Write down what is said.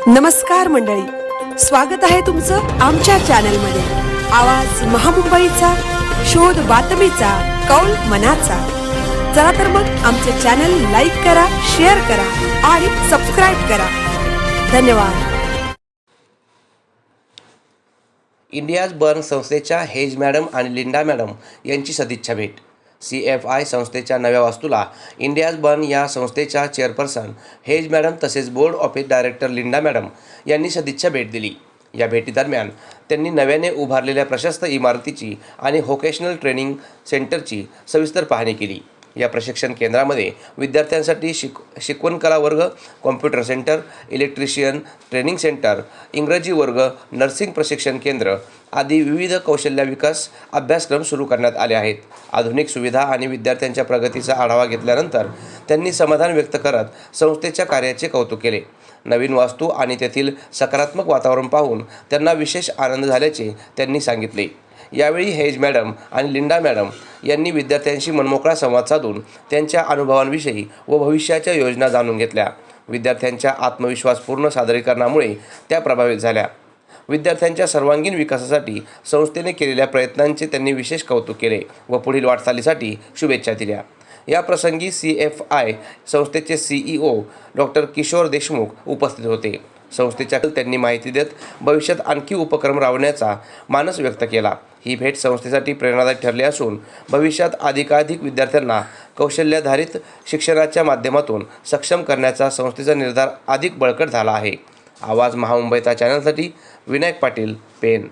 नमस्कार मंडळी, स्वागत आहे तुमचं आमच्या चॅनलमध्ये। आवाज महामुंबईचा, शोध बातमीचा, कौल मनाचा। चला तर मग आमचे चॅनल लाईक करा, शेअर करा आणि सबस्क्राइब करा। धन्यवाद। इंडियाज बर्न संस्थेच्या हेज मॅडम आणि लिंडा मॅडम यांची सदिच्छा भेट। CFI संस्थेच्या नव्या वास्तूला इंडियाज बर्न या संस्थेच्या चेअरपर्सन हेज मॅडम तसेच board of director Linda madam यांनी सदिच्छा भेट दिली। या भेटीदरम्यान त्यांनी नव्याने उभारलेल्या प्रशस्त इमारतीची आणि व्होकेशनल ट्रेनिंग सेंटरची सविस्तर पाहणी केली। या प्रशिक्षण केंद्रामध्ये विद्यार्थ्यांसाठी शिकवणकला वर्ग, computer centre, electrician training centre, इंग्रजी वर्ग, नर्सिंग प्रशिक्षण केंद्र आदी विविध कौशल्य विकास अभ्यासक्रम सुरू करण्यात आले आहेत। आधुनिक सुविधा आणि विद्यार्थ्यांच्या प्रगतीचा आढावा घेतल्यानंतर त्यांनी समाधान व्यक्त करत संस्थेच्या कार्याचे कौतुक केले। नवीन वास्तू आणि तेथील सकारात्मक वातावरण पाहून त्यांना विशेष आनंद झाल्याचे त्यांनी सांगितले। यावेळी हेज मॅडम आणि लिंडा मॅडम यांनी विद्यार्थ्यांशी मनमोकळा संवाद साधून त्यांच्या अनुभवांविषयी व भविष्याच्या योजना जाणून घेतल्या। विद्यार्थ्यांच्या आत्मविश्वासपूर्ण सादरीकरणामुळे त्या प्रभावित झाल्या। विद्यार्थ्यांच्या सर्वांगीण विकासासाठी संस्थेने केलेल्या प्रयत्नांचे त्यांनी विशेष कौतुक केले व पुढील वाटचालीसाठी शुभेच्छा दिल्या। या प्रसंगी CFI संस्थेचे CEO डॉक्टर किशोर देशमुख उपस्थित होते। संस्थेच्या त्यांनी माहिती देत भविष्यात आणखी उपक्रम राबवण्याचा मानस व्यक्त केला। ही भेट संस्थेसाठी प्रेरणादायी ठरली असून भविष्यात अधिकाधिक विद्यार्थ्यांना कौशल्याधारित शिक्षणाच्या माध्यमातून सक्षम करण्याचा संस्थेचा निर्धार अधिक बळकट झाला आहे। आवाज महामुंबईचा चॅनलसाठी विनायक पाटील, पेन।